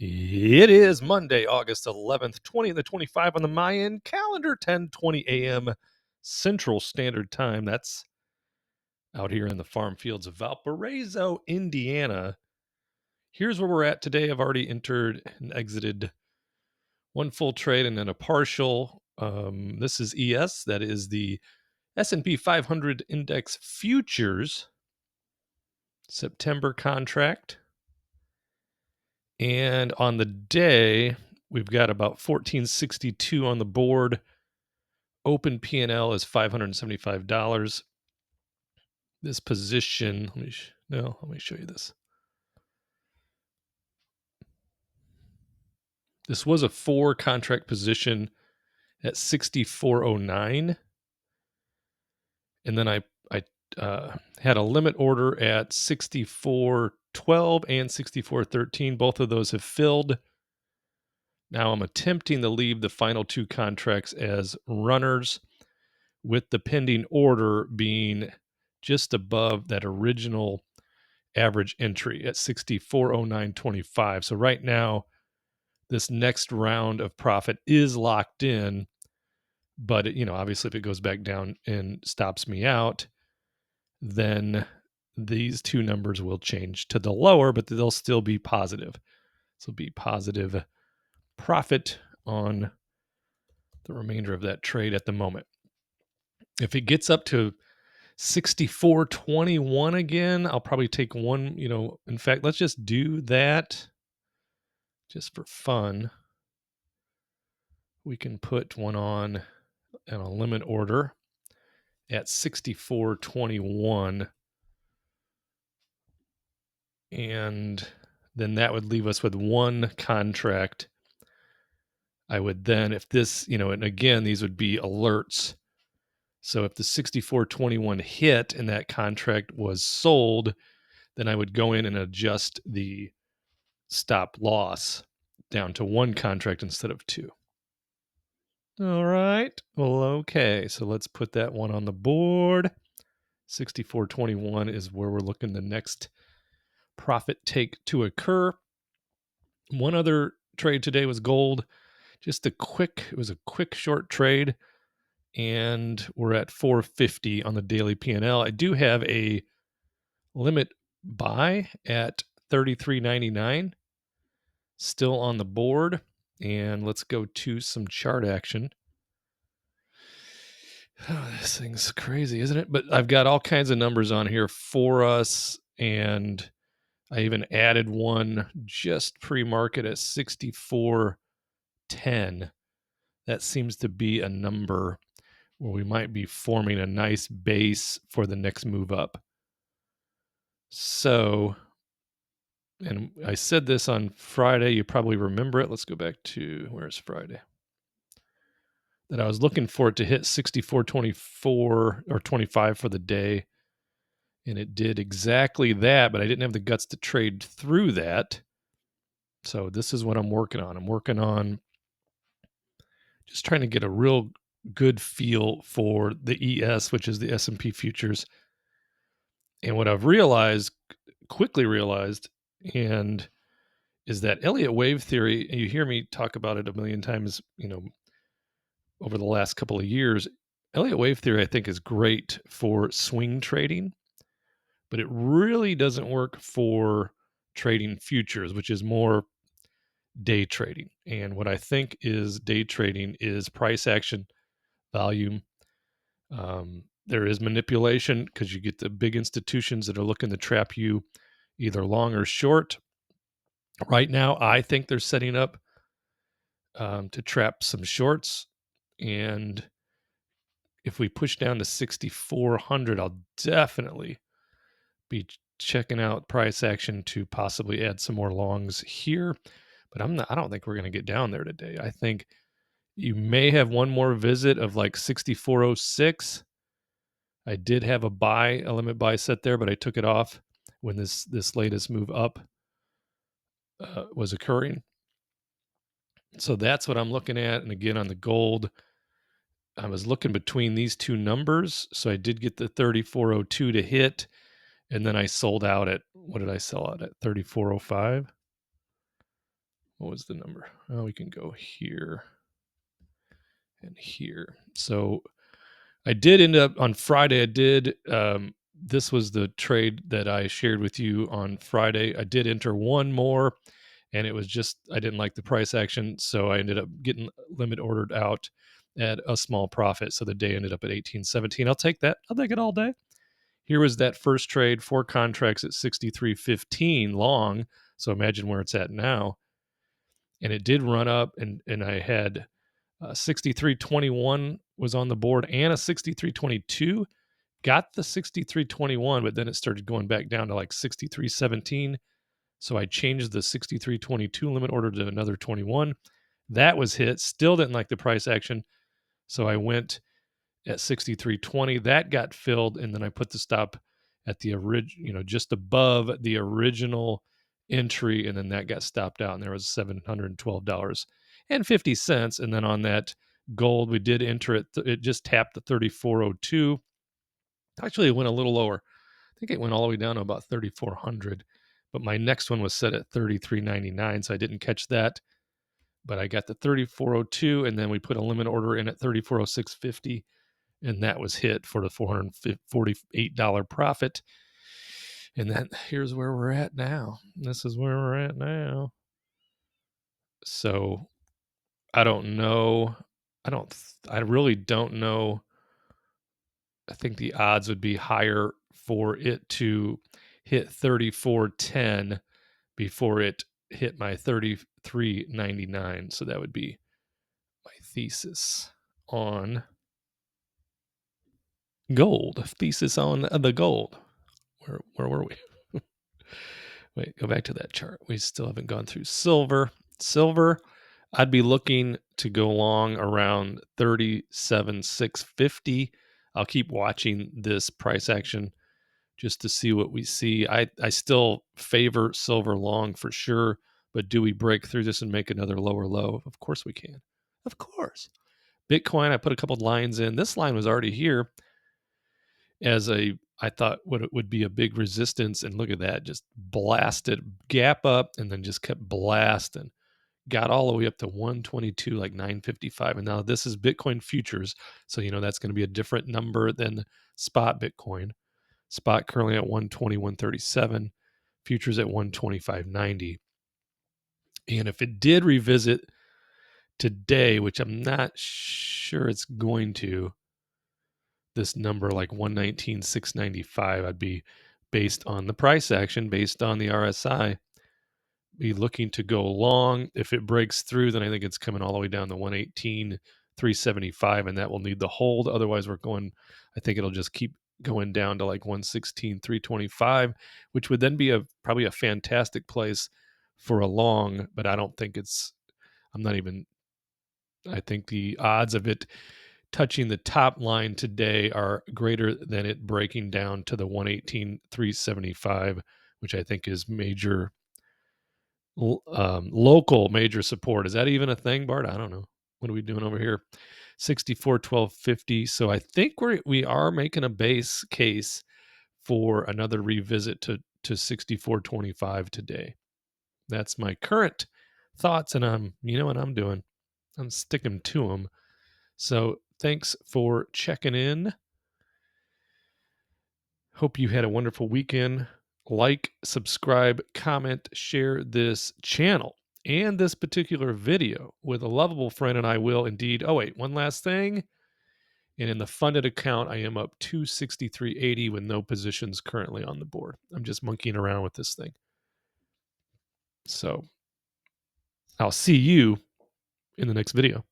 It is Monday, August 11th, 2025 on the Mayan calendar, 10:20 a.m. Central Standard Time. That's out here in the farm fields of Valparaiso, Indiana. Here's where we're at today. I've already entered and exited one full trade and then a partial. This is ES, that is the S&P 500 Index Futures September contract. And on the day, we've got about 1462 on the board. Open P&L is $575. This position, let me show you this. This was a 4 contract position at 6409. And then I had a limit order at 6412 and 6413. Both of those have filled. Now I'm attempting to leave the final 2 contracts as runners, with the pending order being just above that original average entry at 6409.25. So right now, this next round of profit is locked in, but obviously if it goes back down and stops me out, then these 2 numbers will change to the lower, but they'll still be positive. So be positive profit on the remainder of that trade at the moment. If it gets up to 64.21 again, I'll probably take one, in fact, let's just do that just for fun. We can put one on in a limit order at 64.21. And then that would leave us with one contract. I would then, if this, and again, these would be alerts. So if the 64.21 hit and that contract was sold, then I would go in and adjust the stop loss down to 1 contract instead of 2. All right. Well, okay. So let's put that one on the board. 64.21 is where we're looking the next profit take to occur. One other trade today was gold. It was a quick short trade, and we're at 450 on the daily P&L. I do have a limit buy at 33.99 still on the board, and let's go to some chart action. Oh, this thing's crazy, isn't it? But I've got all kinds of numbers on here for us, and I even added one just pre-market at 64.10. That seems to be a number where we might be forming a nice base for the next move up. So, and I said this on Friday, you probably remember it. Let's go back to, where's Friday? That I was looking for it to hit 64.24 or 25 for the day. And it did exactly that, but I didn't have the guts to trade through that. So this is what I'm working on. I'm working on just trying to get a real good feel for the ES, which is the S&P futures. And what I've quickly realized, and is that Elliott wave theory, and you hear me talk about it a million times, over the last couple of years. Elliott wave theory, I think, is great for swing trading, but it really doesn't work for trading futures, which is more day trading. And what I think is day trading is price action, volume. There is manipulation because you get the big institutions that are looking to trap you either long or short. Right now, I think they're setting up to trap some shorts. And if we push down to 6,400, I'll definitely be checking out price action to possibly add some more longs here. But I don't think we're going to get down there today. I think you may have one more visit of like 6,406. I did have a limit buy set there, but I took it off when this latest move up was occurring. So that's what I'm looking at. And again, on the gold, I was looking between these 2 numbers. So I did get the 34.02 to hit. And then I sold out at, what did I sell out at? 34.05. What was the number? Oh, we can go here and here. So I did end up on Friday. This was the trade that I shared with you on Friday. I did enter one more, and it was just, I didn't like the price action. So I ended up getting limit ordered out at a small profit. So the day ended up at 18.17. I'll take that. I'll take it all day. Here was that first trade, 4 contracts at 63.15 long. So imagine where it's at now. And it did run up, and I had 63.21 was on the board and a 63.22. Got the 63.21, but then it started going back down to like 63.17. So I changed the 63.22 limit order to another 21. That was hit. Still didn't like the price action. So I went at 63.20. That got filled, and then I put the stop at the original, just above the original entry, and then that got stopped out, and there was $712.50. And then on that gold, we did enter it. It just tapped the 3402. Actually, it went a little lower. I think it went all the way down to about 3,400. But my next one was set at 33.99, so I didn't catch that. But I got the 3402, and then we put a limit order in at 3406.50, and that was hit for the $448 profit. And then here's where we're at now. This is where we're at now. So I don't know. I really don't know. I think the odds would be higher for it to hit 34.10 before it hit my 33.99. So that would be my thesis on gold. Thesis on the gold. Where were we? Wait, go back to that chart. We still haven't gone through silver. Silver, I'd be looking to go long around 37,650. I'll keep watching this price action just to see what we see. I still favor silver long for sure, but do we break through this and make another lower low? Of course we can. Of course. Bitcoin, I put a couple lines in. This line was already here as I thought what it would be a big resistance, and look at that, just blasted gap up and then just kept blasting. Got all the way up to 122, like 955. And now this is Bitcoin futures. So, that's going to be a different number than spot Bitcoin. Spot currently at 121.37, futures at 125.90. And if it did revisit today, which I'm not sure it's going to, this number like 119.695, I'd be, based on the price action, based on the RSI, be looking to go long. If it breaks through, then I think it's coming all the way down to 118.375, and that will need the hold. Otherwise, I think it'll just keep going down to like 116.325, which would then be probably a fantastic place for a long, but I think the odds of it touching the top line today are greater than it breaking down to the 118.375, which I think is major local major support. Is that even a thing, Bart? I don't know. What are we doing over here? 64.1250. So I think we are making a base case for another revisit to 64.25 today. That's my current thoughts, and you know what I'm doing. I'm sticking to them. So thanks for checking in. Hope you had a wonderful weekend. Like, subscribe, comment, share this channel and this particular video with a lovable friend, and I will indeed. Oh, wait, one last thing. And in the funded account, I am up 263.80 with no positions currently on the board. I'm just monkeying around with this thing. So I'll see you in the next video.